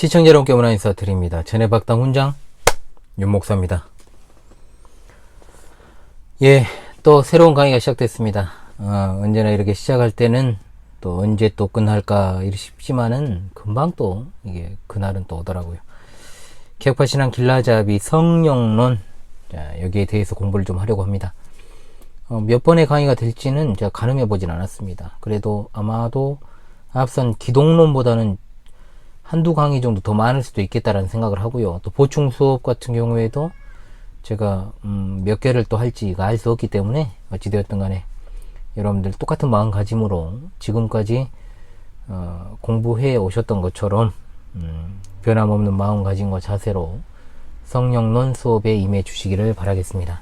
시청자 여러분께 문화 인사드립니다. 전해박당 훈장 윤목사입니다. 예, 또 새로운 강의가 시작됐습니다. 언제나 이렇게 시작할 때는 또 언제 또 끝날까 싶지만은 금방 또 이게 그날은 또 오더라고요. 개혁파 신앙 길라잡이 성령론, 자, 여기에 대해서 공부를 좀 하려고 합니다. 몇 번의 강의가 될지는 제가 가늠해 보진 않았습니다. 그래도 아마도 앞선 기독론보다는 한두 강의 정도 더 많을 수도 있겠다라는 생각을 하고요. 또 보충 수업 같은 경우에도 제가 몇 개를 또 할지가 알 수 없기 때문에 어찌되었든 간에 여러분들 똑같은 마음가짐으로 지금까지 공부해 오셨던 것처럼 변함없는 마음가짐과 자세로 성령론 수업에 임해 주시기를 바라겠습니다.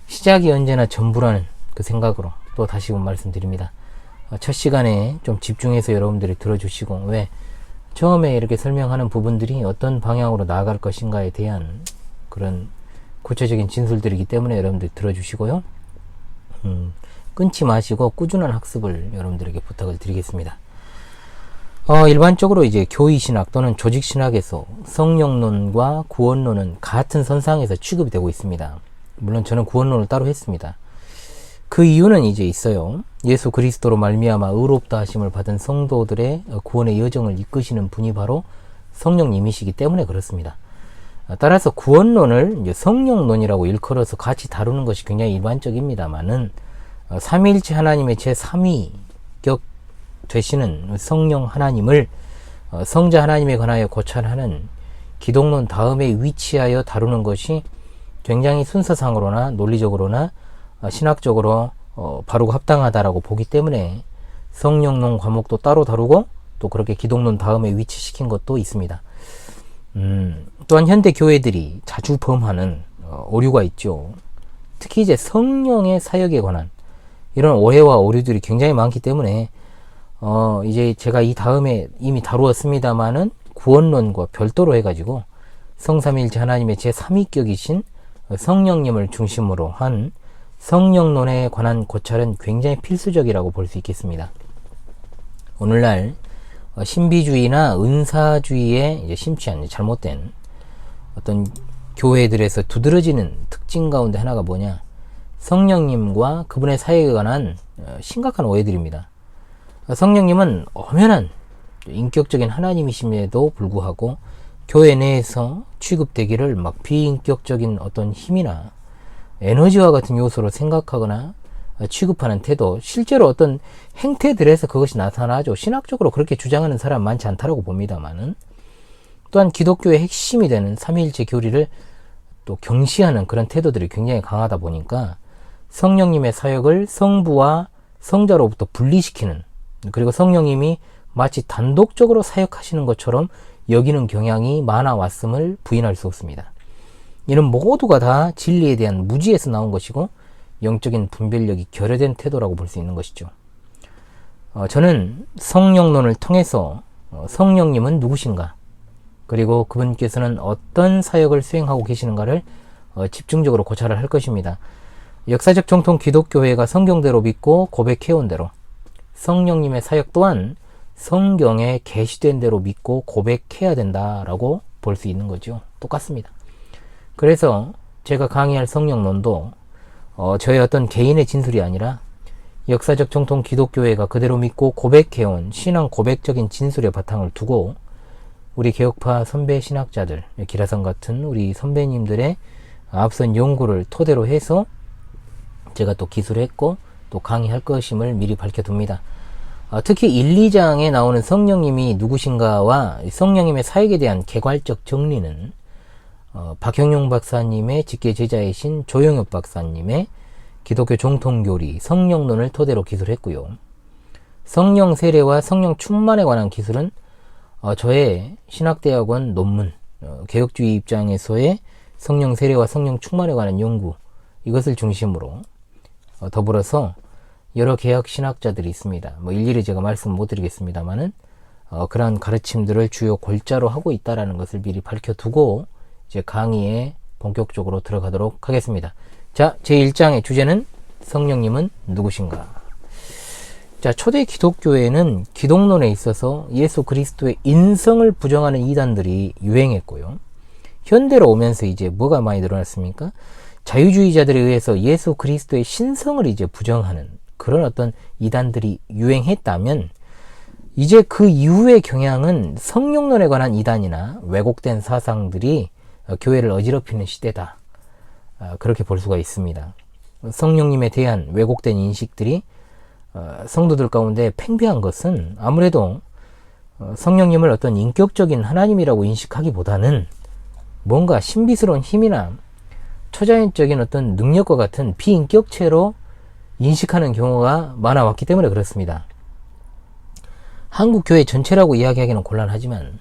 시작이 언제나 전부라는 그 생각으로 또 다시금 말씀드립니다. 첫 시간에 좀 집중해서 여러분들이 들어주시고, 왜 처음에 이렇게 설명하는 부분들이 어떤 방향으로 나아갈 것인가에 대한 그런 구체적인 진술들이기 때문에 여러분들 들어주시고요. 끊지 마시고 꾸준한 학습을 여러분들에게 부탁을 드리겠습니다. 일반적으로 이제 교의신학 또는 조직신학에서 성령론과 구원론은 같은 선상에서 취급이 되고 있습니다. 물론 저는 구원론을 따로 했습니다. 그 이유는 이제 있어요. 예수 그리스도로 말미암아 의롭다 하심을 받은 성도들의 구원의 여정을 이끄시는 분이 바로 성령님이시기 때문에 그렇습니다. 따라서 구원론을 이제 성령론이라고 일컬어서 같이 다루는 것이 굉장히 일반적입니다만은 삼위일체 하나님의 제3위격 되시는 성령 하나님을 성자 하나님에 관하여 고찰하는 기독론 다음에 위치하여 다루는 것이 굉장히 순서상으로나 논리적으로나 신학적으로 바르고 합당하다라고 보기 때문에 성령론 과목도 따로 다루고 또 그렇게 기독론 다음에 위치시킨 것도 있습니다. 또한 현대 교회들이 자주 범하는 오류가 있죠. 특히 이제 성령의 사역에 관한 이런 오해와 오류들이 굉장히 많기 때문에 이제 제가 이 다음에 이미 다루었습니다만은 구원론과 별도로 해가지고 성삼위일체 하나님의 제3위격이신 성령님을 중심으로 한 성령론에 관한 고찰은 굉장히 필수적이라고 볼 수 있겠습니다. 오늘날 신비주의나 은사주의에 이제 심취한 잘못된 어떤 교회들에서 두드러지는 특징 가운데 하나가 뭐냐? 성령님과 그분의 사역에 관한 심각한 오해들입니다. 성령님은 엄연한 인격적인 하나님이심에도 불구하고 교회 내에서 취급되기를 막 비인격적인 어떤 힘이나 에너지와 같은 요소로 생각하거나 취급하는 태도, 실제로 어떤 행태들에서 그것이 나타나죠. 신학적으로 그렇게 주장하는 사람 많지 않다라고 봅니다만은, 또한 기독교의 핵심이 되는 삼위일체 교리를 또 경시하는 그런 태도들이 굉장히 강하다 보니까 성령님의 사역을 성부와 성자로부터 분리시키는, 그리고 성령님이 마치 단독적으로 사역하시는 것처럼 여기는 경향이 많아왔음을 부인할 수 없습니다. 이는 모두가 다 진리에 대한 무지에서 나온 것이고 영적인 분별력이 결여된 태도라고 볼 수 있는 것이죠. 저는 성령론을 통해서 성령님은 누구신가, 그리고 그분께서는 어떤 사역을 수행하고 계시는가를 집중적으로 고찰을 할 것입니다. 역사적 정통 기독교회가 성경대로 믿고 고백해온 대로 성령님의 사역 또한 성경에 계시된 대로 믿고 고백해야 된다라고 볼 수 있는 거죠. 똑같습니다. 그래서 제가 강의할 성령론도 저의 어떤 개인의 진술이 아니라 역사적 정통 기독교회가 그대로 믿고 고백해온 신앙 고백적인 진술의 바탕을 두고 우리 개혁파 선배 신학자들, 기라성 같은 우리 선배님들의 앞선 연구를 토대로 해서 제가 또 기술했고 또 강의할 것임을 미리 밝혀둡니다. 특히 1, 2장에 나오는 성령님이 누구신가와 성령님의 사역에 대한 개괄적 정리는 박형용 박사님의 직계 제자이신 조영엽 박사님의 기독교 정통교리 성령론을 토대로 기술했고요. 성령 세례와 성령 충만에 관한 기술은 저의 신학대학원 논문, 개혁주의 입장에서의 성령 세례와 성령 충만에 관한 연구, 이것을 중심으로 더불어서 여러 개혁 신학자들이 있습니다. 일일이 제가 말씀 못 드리겠습니다만은 그러한 가르침들을 주요 골자로 하고 있다라는 것을 미리 밝혀두고 이제 강의에 본격적으로 들어가도록 하겠습니다. 자, 제1장의 주제는 성령님은 누구신가? 자, 초대 기독교에는 기독론에 있어서 예수 그리스도의 인성을 부정하는 이단들이 유행했고요. 현대로 오면서 이제 뭐가 많이 늘어났습니까? 자유주의자들에 의해서 예수 그리스도의 신성을 이제 부정하는 그런 어떤 이단들이 유행했다면, 이제 그 이후의 경향은 성령론에 관한 이단이나 왜곡된 사상들이 교회를 어지럽히는 시대다. 그렇게 볼 수가 있습니다. 성령님에 대한 왜곡된 인식들이 성도들 가운데 팽배한 것은 아무래도 성령님을 어떤 인격적인 하나님이라고 인식하기보다는 뭔가 신비스러운 힘이나 초자연적인 어떤 능력과 같은 비인격체로 인식하는 경우가 많아왔기 때문에 그렇습니다. 한국 교회 전체라고 이야기하기는 곤란하지만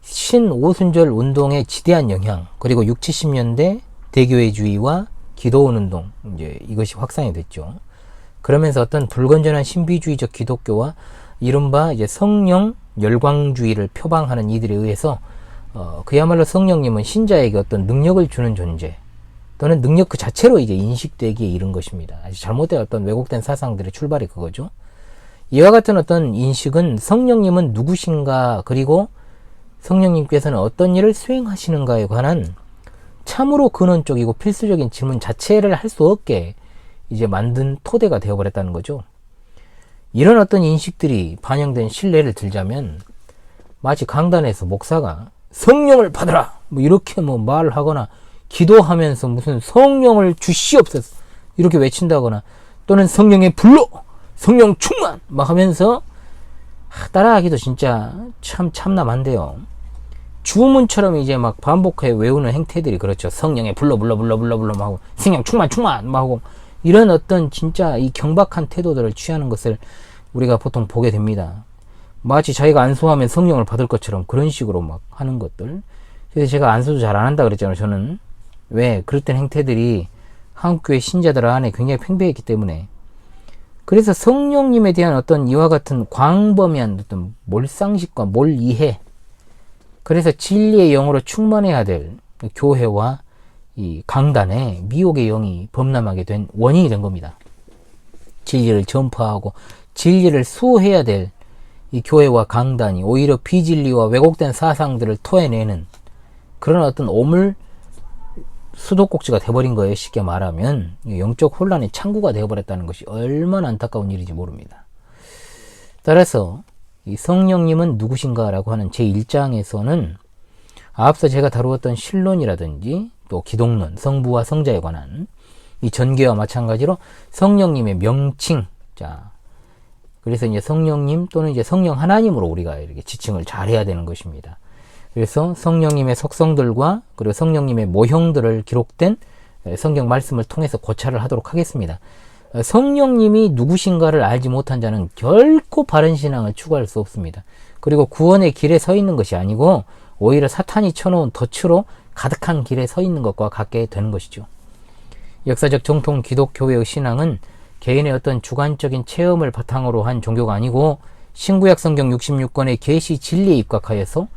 신오순절 운동의 지대한 영향, 그리고 60, 70년대 대교회주의와 기도원 운동, 이제 이것이 확산이 됐죠. 그러면서 어떤 불건전한 신비주의적 기독교와 이른바 이제 성령 열광주의를 표방하는 이들에 의해서 그야말로 성령님은 신자에게 어떤 능력을 주는 존재, 또는 능력 그 자체로 이제 인식되기에 이른 것입니다. 아주 잘못된 어떤 왜곡된 사상들의 출발이 그거죠. 이와 같은 어떤 인식은 성령님은 누구신가, 그리고 성령님께서는 어떤 일을 수행하시는가에 관한 참으로 근원적이고 필수적인 질문 자체를 할 수 없게 이제 만든 토대가 되어버렸다는 거죠. 이런 어떤 인식들이 반영된 신뢰를 들자면, 마치 강단에서 목사가 성령을 받으라 뭐 이렇게 뭐 말을 하거나, 기도하면서 무슨 성령을 주시옵소서 이렇게 외친다거나, 또는 성령의 불로 성령 충만 막 하면서 따라하기도 진짜 참 참남한데요. 주문처럼 이제 막 반복해 외우는 행태들이 그렇죠. 성령의 불로 막 하고, 성령 충만 막 하고, 이런 어떤 진짜 이 경박한 태도들을 취하는 것을 우리가 보통 보게 됩니다. 마치 자기가 안수하면 성령을 받을 것처럼 그런 식으로 막 하는 것들. 그래서 제가 안수도 잘 안 한다 그랬잖아요. 저는 왜 그랬던 행태들이 한국교회 신자들 안에 굉장히 팽배했기 때문에. 그래서 성령님에 대한 어떤 이와 같은 광범위한 어떤 몰상식과 몰이해, 그래서 진리의 영으로 충만해야 될 교회와 이 강단에 미혹의 영이 범람하게 된 원인이 된 겁니다. 진리를 전파하고 진리를 수호해야 될 이 교회와 강단이 오히려 비진리와 왜곡된 사상들을 토해내는 그런 어떤 오물 수도꼭지가 돼버린 거예요. 쉽게 말하면 영적 혼란의 창구가 되어버렸다는 것이 얼마나 안타까운 일인지 모릅니다. 따라서 이 성령님은 누구신가 라고 하는 제1장에서는 앞서 제가 다루었던 신론이라든지 또 기독론, 성부와 성자에 관한 이 전개와 마찬가지로 성령님의 명칭, 자, 그래서 이제 성령님 또는 이제 성령 하나님으로 우리가 이렇게 지칭을 잘 해야 되는 것입니다. 그래서 성령님의 속성들과 그리고 성령님의 모형들을 기록된 성경 말씀을 통해서 고찰을 하도록 하겠습니다. 성령님이 누구신가를 알지 못한 자는 결코 바른 신앙을 추구할 수 없습니다. 그리고 구원의 길에 서 있는 것이 아니고 오히려 사탄이 쳐놓은 덫으로 가득한 길에 서 있는 것과 같게 되는 것이죠. 역사적 정통 기독교회의 신앙은 개인의 어떤 주관적인 체험을 바탕으로 한 종교가 아니고 신구약 성경 66권의 계시 진리에 입각하여서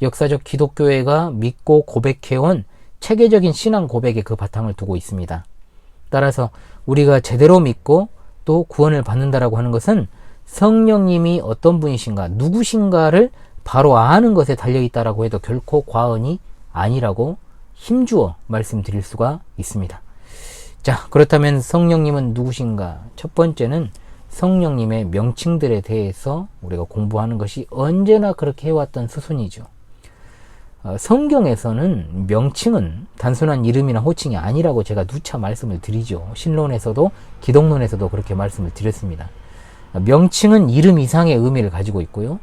역사적 기독교회가 믿고 고백해온 체계적인 신앙 고백에 그 바탕을 두고 있습니다. 따라서 우리가 제대로 믿고 또 구원을 받는다라고 하는 것은 성령님이 어떤 분이신가, 누구신가를 바로 아는 것에 달려있다라고 해도 결코 과언이 아니라고 힘주어 말씀드릴 수가 있습니다. 자, 그렇다면 성령님은 누구신가? 첫 번째는 성령님의 명칭들에 대해서 우리가 공부하는 것이 언제나 그렇게 해왔던 수순이죠. 성경에서는 명칭은 단순한 이름이나 호칭이 아니라고 제가 누차 말씀을 드리죠. 신론에서도 기독론에서도 그렇게 말씀을 드렸습니다. 명칭은 이름 이상의 의미를 가지고 있고요.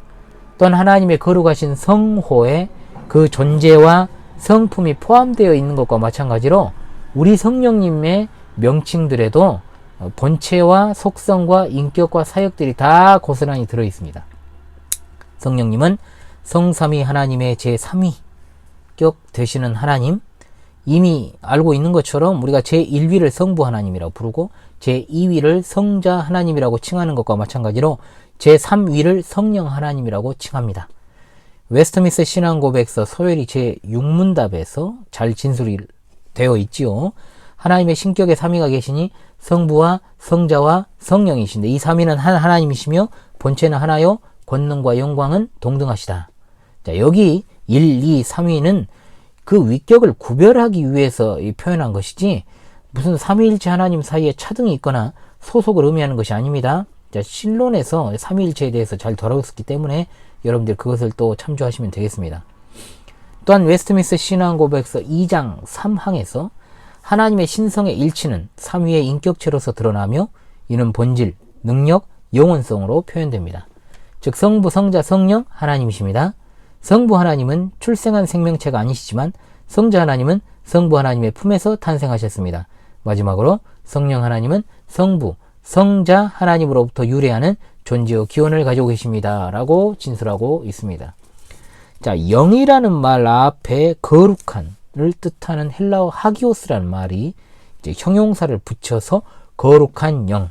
또한 하나님의 거룩하신 성호에 그 존재와 성품이 포함되어 있는 것과 마찬가지로 우리 성령님의 명칭들에도 본체와 속성과 인격과 사역들이 다 고스란히 들어 있습니다. 성령님은 성삼위 하나님의 제3위격 되시는 하나님, 이미 알고 있는 것처럼 우리가 제1위를 성부 하나님이라고 부르고 제2위를 성자 하나님이라고 칭하는 것과 마찬가지로 제3위를 성령 하나님이라고 칭합니다. 웨스트민스터 신앙고백서 소요리 제6문답에서 잘 진술이 되어 있지요. 하나님의 신격의 삼위가 계시니 성부와 성자와 성령이신데 이 삼위는 한 하나님이시며 본체는 하나요. 권능과 영광은 동등하시다. 자, 여기 1, 2, 3위는 그 위격을 구별하기 위해서 표현한 것이지 무슨 삼위일체 하나님 사이에 차등이 있거나 소속을 의미하는 것이 아닙니다. 자, 신론에서 삼위일체에 대해서 잘 다뤘기 때문에 여러분들 그것을 또 참조하시면 되겠습니다. 또한 웨스트민스터 신앙고백서 2장 3항에서 하나님의 신성의 일치는 삼위의 인격체로서 드러나며 이는 본질, 능력, 영원성으로 표현됩니다. 즉 성부, 성자, 성령 하나님이십니다. 성부 하나님은 출생한 생명체가 아니시지만 성자 하나님은 성부 하나님의 품에서 탄생하셨습니다. 마지막으로 성령 하나님은 성부, 성자 하나님으로부터 유래하는 존재와 기원을 가지고 계십니다. 라고 진술하고 있습니다. 자, 영이라는 말 앞에 거룩한을 뜻하는 헬라어 하기오스라는 말이 이제 형용사를 붙여서 거룩한 영,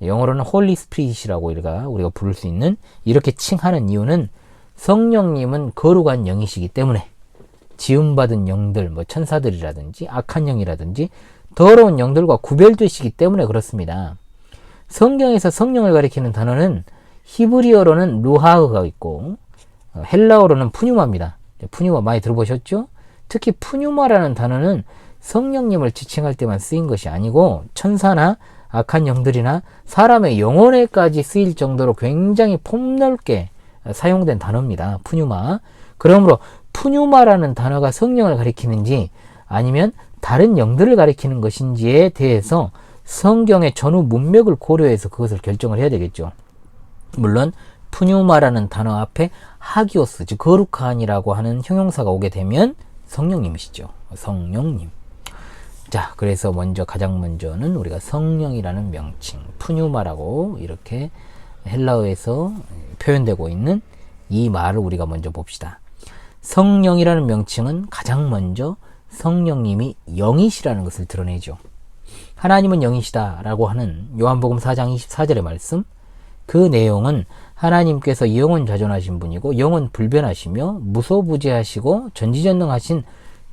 영어로는 홀리 스피릿이라고 우리가 부를 수 있는 이렇게 칭하는 이유는 성령님은 거룩한 영이시기 때문에 지음받은 영들, 천사들이라든지 악한 영이라든지 더러운 영들과 구별되시기 때문에 그렇습니다. 성경에서 성령을 가리키는 단어는 히브리어로는 루하흐가 있고 헬라어로는 푸뉴마입니다. 푸뉴마 많이 들어보셨죠? 특히 푸뉴마라는 단어는 성령님을 지칭할 때만 쓰인 것이 아니고 천사나 악한 영들이나 사람의 영혼에까지 쓰일 정도로 굉장히 폭넓게 사용된 단어입니다. 푸뉴마. 그러므로 푸뉴마라는 단어가 성령을 가리키는지 아니면 다른 영들을 가리키는 것인지에 대해서 성경의 전후 문맥을 고려해서 그것을 결정을 해야 되겠죠. 물론 푸뉴마라는 단어 앞에 하기오스, 즉 거룩한이라고 하는 형용사가 오게 되면 성령님이시죠. 성령님. 자, 그래서 가장 먼저는 우리가 성령이라는 명칭, 푸뉴마라고 이렇게 헬라어에서 표현되고 있는 이 말을 우리가 먼저 봅시다. 성령이라는 명칭은 가장 먼저 성령님이 영이시라는 것을 드러내죠. 하나님은 영이시다 라고 하는 요한복음 4장 24절의 말씀, 그 내용은 하나님께서 영원 자존하신 분이고 영원 불변하시며 무소부재하시고 전지전능하신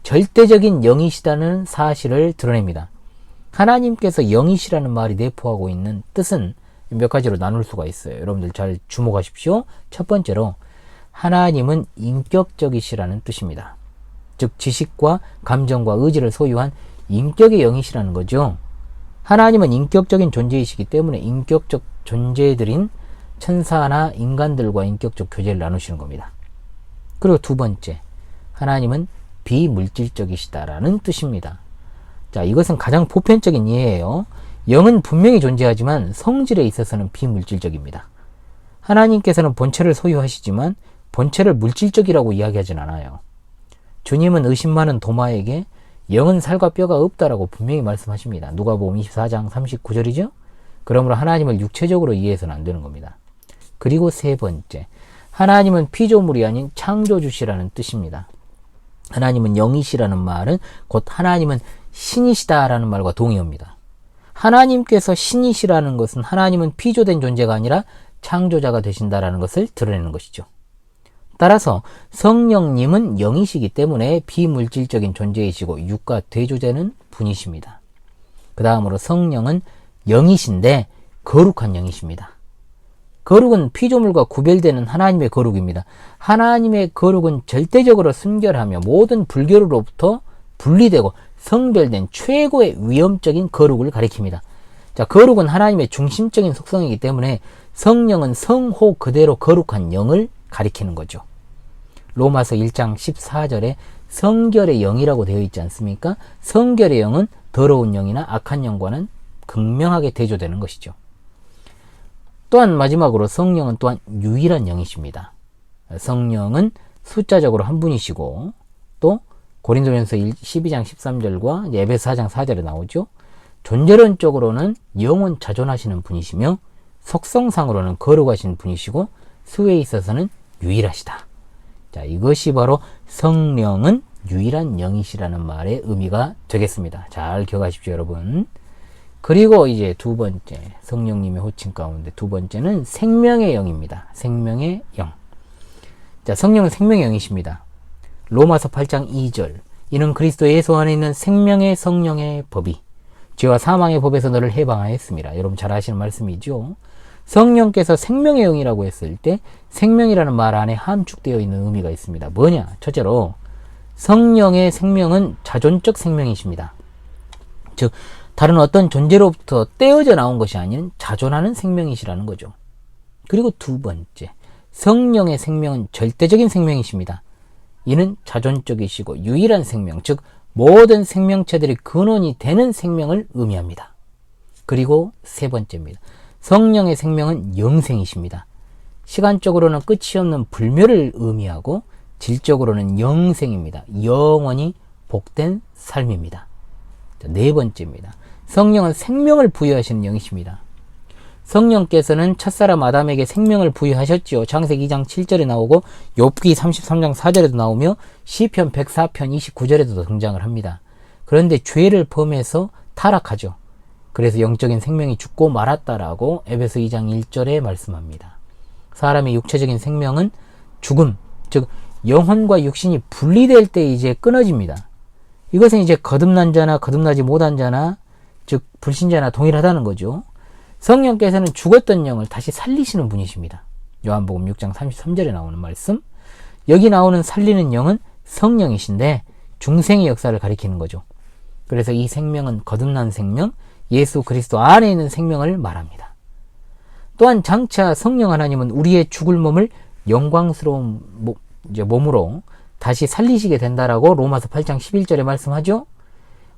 절대적인 영이시다는 사실을 드러냅니다. 하나님께서 영이시라는 말이 내포하고 있는 뜻은 몇 가지로 나눌 수가 있어요. 여러분들 잘 주목하십시오. 첫 번째로 하나님은 인격적이시라는 뜻입니다. 즉 지식과 감정과 의지를 소유한 인격의 영이시라는 거죠. 하나님은 인격적인 존재이시기 때문에 인격적 존재들인 천사나 인간들과 인격적 교제를 나누시는 겁니다. 그리고 두 번째, 하나님은 비물질적이시다라는 뜻입니다. 자, 이것은 가장 보편적인 이해예요. 영은 분명히 존재하지만 성질에 있어서는 비물질적입니다. 하나님께서는 본체를 소유하시지만 본체를 물질적이라고 이야기하진 않아요. 주님은 의심 많은 도마에게 영은 살과 뼈가 없다라고 분명히 말씀하십니다. 누가복음 24장 39절이죠. 그러므로 하나님을 육체적으로 이해해서는 안 되는 겁니다. 그리고 세 번째, 하나님은 피조물이 아닌 창조주시라는 뜻입니다. 하나님은 영이시라는 말은 곧 하나님은 신이시다라는 말과 동의어입니다. 하나님께서 신이시라는 것은 하나님은 피조된 존재가 아니라 창조자가 되신다라는 것을 드러내는 것이죠. 따라서 성령님은 영이시기 때문에 비물질적인 존재이시고 육과 대조되는 분이십니다. 그 다음으로 성령은 영이신데 거룩한 영이십니다. 거룩은 피조물과 구별되는 하나님의 거룩입니다. 하나님의 거룩은 절대적으로 순결하며 모든 불결로부터 분리되고 성별된 최고의 위엄적인 거룩을 가리킵니다. 자, 거룩은 하나님의 중심적인 속성이기 때문에 성령은 성호 그대로 거룩한 영을 가리키는 거죠. 로마서 1장 14절에 성결의 영이라고 되어 있지 않습니까? 성결의 영은 더러운 영이나 악한 영과는 극명하게 대조되는 것이죠. 또한 마지막으로 성령은 또한 유일한 영이십니다. 성령은 숫자적으로 한 분이시고 또 고린도전서 12장 13절과 에베소 4장 4절에 나오죠. 존재론적으로는 영원 자존하시는 분이시며 속성상으로는 거룩하신 분이시고 수에 있어서는 유일하시다. 자, 이것이 바로 성령은 유일한 영이시라는 말의 의미가 되겠습니다. 잘 기억하십시오, 여러분. 그리고 이제 두 번째, 성령님의 호칭 가운데 두 번째는 생명의 영입니다. 생명의 영. 자, 성령은 생명의 영이십니다. 로마서 8장 2절. 이는 그리스도 예수 안에 있는 생명의 성령의 법이 죄와 사망의 법에서 너를 해방하였습니다. 여러분 잘 아시는 말씀이죠. 성령께서 생명의 영이라고 했을 때 생명이라는 말 안에 함축되어 있는 의미가 있습니다. 뭐냐? 첫째로 성령의 생명은 자존적 생명이십니다. 즉 다른 어떤 존재로부터 떼어져 나온 것이 아닌 자존하는 생명이시라는 거죠. 그리고 두 번째, 성령의 생명은 절대적인 생명이십니다. 이는 자존적이시고 유일한 생명, 즉 모든 생명체들의 근원이 되는 생명을 의미합니다. 그리고 세 번째입니다. 성령의 생명은 영생이십니다. 시간적으로는 끝이 없는 불멸을 의미하고 질적으로는 영생입니다. 영원히 복된 삶입니다. 네 번째입니다. 성령은 생명을 부여하시는 영이십니다. 성령께서는 첫사람 아담에게 생명을 부여하셨지요. 창세기 2장 7절에 나오고 욥기 33장 4절에도 나오며 시편 104편 29절에도 등장을 합니다. 그런데 죄를 범해서 타락하죠. 그래서 영적인 생명이 죽고 말았다라고 에베소 2장 1절에 말씀합니다. 사람의 육체적인 생명은 죽음, 즉 영혼과 육신이 분리될 때 이제 끊어집니다. 이것은 이제 거듭난 자나 거듭나지 못한 자나 즉 불신자나 동일하다는 거죠. 성령께서는 죽었던 영을 다시 살리시는 분이십니다. 요한복음 6장 33절에 나오는 말씀. 여기 나오는 살리는 영은 성령이신데 중생의 역사를 가리키는 거죠. 그래서 이 생명은 거듭난 생명, 예수 그리스도 안에 있는 생명을 말합니다. 또한 장차 성령 하나님은 우리의 죽을 몸을 영광스러운 몸으로 다시 살리시게 된다라고 로마서 8장 11절에 말씀하죠.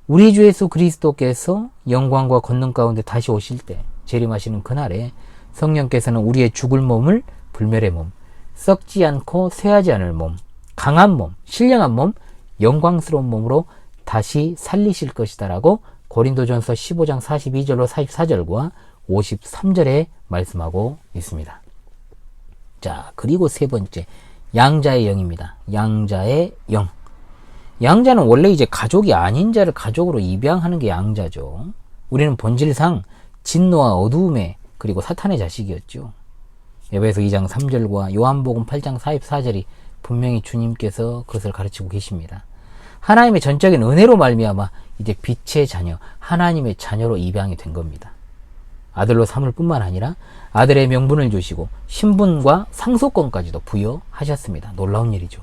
우리 주 예수 그리스도께서 영광과 권능 가운데 다시 오실 때 재림하시는 그날에 성령께서는 우리의 죽을 몸을 불멸의 몸, 썩지 않고 쇠하지 않을 몸, 강한 몸, 신령한 몸, 영광스러운 몸으로 다시 살리실 것이다라고 고린도전서 15장 42절로 44절과 53절에 말씀하고 있습니다. 자, 그리고 세 번째, 양자의 영입니다. 양자의 영. 양자는 원래 이제 가족이 아닌 자를 가족으로 입양하는 게 양자죠. 우리는 본질상 진노와 어두움의 그리고 사탄의 자식이었죠. 에베소 2장 3절과 요한복음 8장 44절이 분명히 주님께서 그것을 가르치고 계십니다. 하나님의 전적인 은혜로 말미암아 이제 빛의 자녀, 하나님의 자녀로 입양이 된 겁니다. 아들로 삼을 뿐만 아니라 아들의 명분을 주시고 신분과 상속권까지도 부여하셨습니다. 놀라운 일이죠.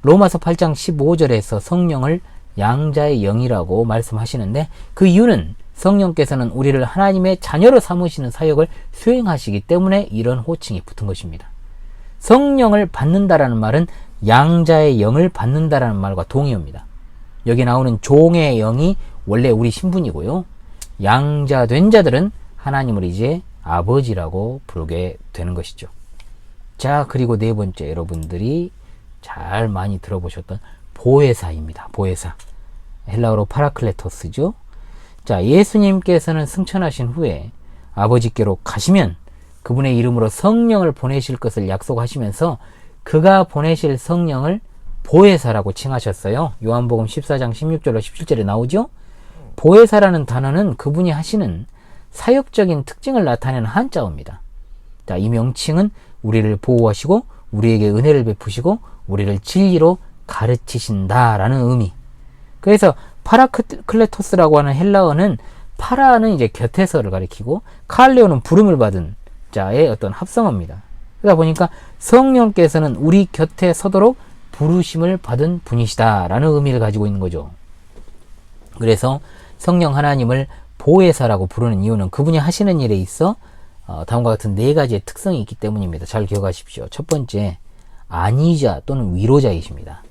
로마서 8장 15절에서 성령을 양자의 영이라고 말씀하시는데 그 이유는 성령께서는 우리를 하나님의 자녀로 삼으시는 사역을 수행하시기 때문에 이런 호칭이 붙은 것입니다. 성령을 받는다라는 말은 양자의 영을 받는다라는 말과 동의어입니다. 여기 나오는 종의 영이 원래 우리 신분이고요. 양자된 자들은 하나님을 이제 아버지라고 부르게 되는 것이죠. 자, 그리고 네 번째, 여러분들이 잘 많이 들어보셨던 보혜사입니다. 보혜사. 헬라어로 파라클레토스죠. 자, 예수님께서는 승천하신 후에 아버지께로 가시면 그분의 이름으로 성령을 보내실 것을 약속하시면서 그가 보내실 성령을 보혜사라고 칭하셨어요. 요한복음 14장 16절로 17절에 나오죠. 보혜사라는 단어는 그분이 하시는 사역적인 특징을 나타내는 한자어입니다. 자, 이 명칭은 우리를 보호하시고 우리에게 은혜를 베푸시고 우리를 진리로 가르치신다라는 의미. 그래서 파라클레토스라고 하는 헬라어는 파라는 이제 곁에서를 가리키고 칼레오는 부름을 받은 자의 어떤 합성어입니다. 그러다 보니까 성령께서는 우리 곁에 서도록 부르심을 받은 분이시다라는 의미를 가지고 있는 거죠. 그래서 성령 하나님을 보혜사라고 부르는 이유는 그분이 하시는 일에 있어 다음과 같은 네 가지의 특성이 있기 때문입니다. 잘 기억하십시오. 첫 번째, 안위자 또는 위로자이십니다.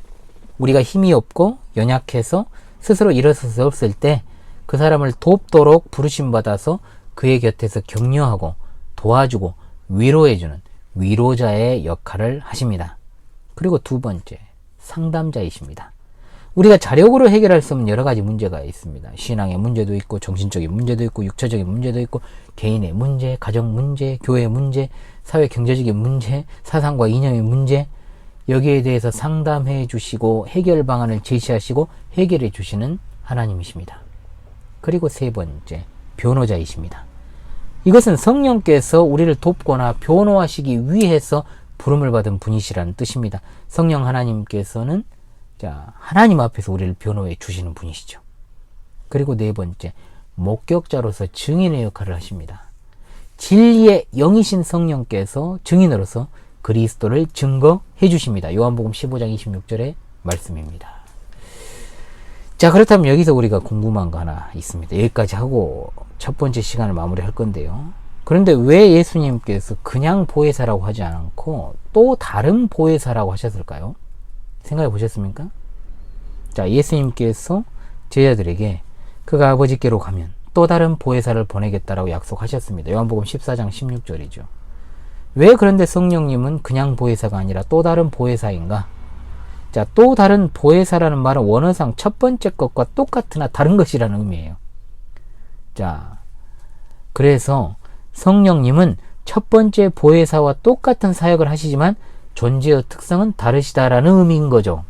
우리가 힘이 없고 연약해서 스스로 일어설 수 없을 때 그 사람을 돕도록 부르심 받아서 그의 곁에서 격려하고 도와주고 위로해주는 위로자의 역할을 하십니다. 그리고 두 번째, 상담자이십니다. 우리가 자력으로 해결할 수 없는 여러 가지 문제가 있습니다. 신앙의 문제도 있고 정신적인 문제도 있고 육체적인 문제도 있고 개인의 문제, 가정 문제, 교회 문제, 사회 경제적인 문제, 사상과 이념의 문제, 여기에 대해서 상담해 주시고 해결 방안을 제시하시고 해결해 주시는 하나님이십니다. 그리고 세 번째, 변호자이십니다. 이것은 성령께서 우리를 돕거나 변호하시기 위해서 부름을 받은 분이시라는 뜻입니다. 성령 하나님께서는 하나님 앞에서 우리를 변호해 주시는 분이시죠. 그리고 네 번째, 목격자로서 증인의 역할을 하십니다. 진리의 영이신 성령께서 증인으로서 그리스도를 증거해 주십니다. 요한복음 15장 26절의 말씀입니다. 자, 그렇다면 여기서 우리가 궁금한 거 하나 있습니다. 여기까지 하고 첫 번째 시간을 마무리할 건데요. 그런데 왜 예수님께서 그냥 보혜사라고 하지 않고 또 다른 보혜사라고 하셨을까요? 생각해 보셨습니까? 자, 예수님께서 제자들에게 그가 아버지께로 가면 또 다른 보혜사를 보내겠다라고 약속하셨습니다. 요한복음 14장 16절이죠. 왜 그런데 성령님은 그냥 보혜사가 아니라 또 다른 보혜사인가? 자, 또 다른 보혜사라는 말은 원어상 첫 번째 것과 똑같으나 다른 것이라는 의미예요. 자, 그래서 성령님은 첫 번째 보혜사와 똑같은 사역을 하시지만 존재의 특성은 다르시다라는 의미인 거죠.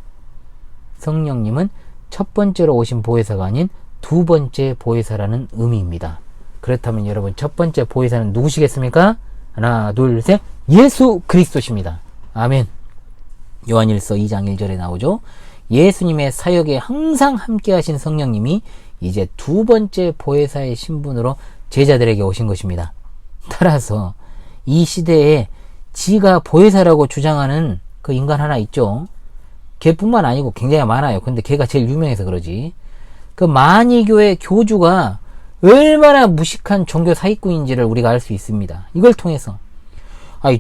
성령님은 첫 번째로 오신 보혜사가 아닌 두 번째 보혜사라는 의미입니다. 그렇다면 여러분, 첫 번째 보혜사는 누구시겠습니까? 하나, 둘, 셋. 예수 그리스도십니다. 아멘. 요한일서 2장 1절에 나오죠. 예수님의 사역에 항상 함께 하신 성령님이 이제 두 번째 보혜사의 신분으로 제자들에게 오신 것입니다. 따라서 이 시대에 지가 보혜사라고 주장하는 그 인간 하나 있죠. 걔뿐만 아니고 굉장히 많아요. 근데 걔가 제일 유명해서 그러지. 그 만이교의 교주가 얼마나 무식한 종교 사기꾼인지를 우리가 알 수 있습니다. 이걸 통해서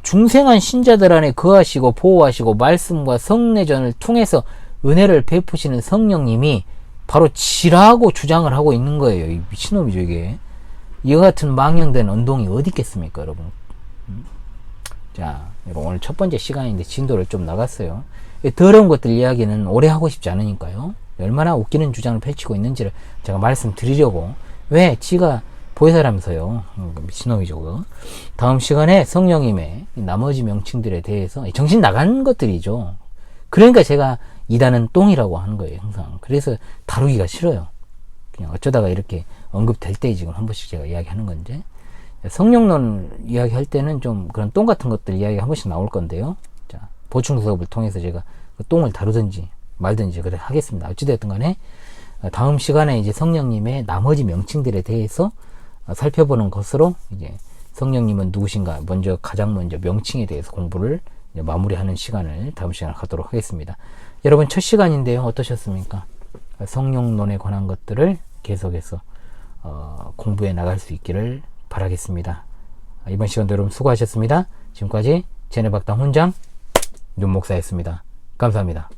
중생한 신자들 안에 거하시고 보호하시고 말씀과 성례전을 통해서 은혜를 베푸시는 성령님이 바로 지라고 주장을 하고 있는 거예요. 이 미친놈이죠, 이게. 이와 같은 망령된 언동이 어디 있겠습니까, 여러분? 자, 여러분, 오늘 첫 번째 시간인데 진도를 좀 나갔어요. 더러운 것들 이야기는 오래 하고 싶지 않으니까요. 얼마나 웃기는 주장을 펼치고 있는지를 제가 말씀드리려고. 왜? 지가 보혜사라면서요. 미친놈이죠, 그거. 다음 시간에 성령님의 나머지 명칭들에 대해서 정신 나간 것들이죠. 그러니까 제가 이단은 똥이라고 하는 거예요, 항상. 그래서 다루기가 싫어요. 그냥 어쩌다가 이렇게 언급될 때 지금 한 번씩 제가 이야기하는 건데, 성령론 이야기할 때는 좀 그런 똥 같은 것들 이야기가 한 번씩 나올 건데요. 자, 보충 수업을 통해서 제가 그 똥을 다루든지 말든지 그래 하겠습니다. 어찌됐든 간에 다음 시간에 이제 성령님의 나머지 명칭들에 대해서 살펴보는 것으로 이제 성령님은 누구신가 가장 먼저 명칭에 대해서 공부를 이제 마무리하는 시간을 다음 시간에 갖도록 하겠습니다. 여러분, 첫 시간인데요. 어떠셨습니까? 성령론에 관한 것들을 계속해서 공부해 나갈 수 있기를 바라겠습니다. 이번 시간도 여러분 수고하셨습니다. 지금까지 제네박당 훈장 윤목사였습니다. 감사합니다.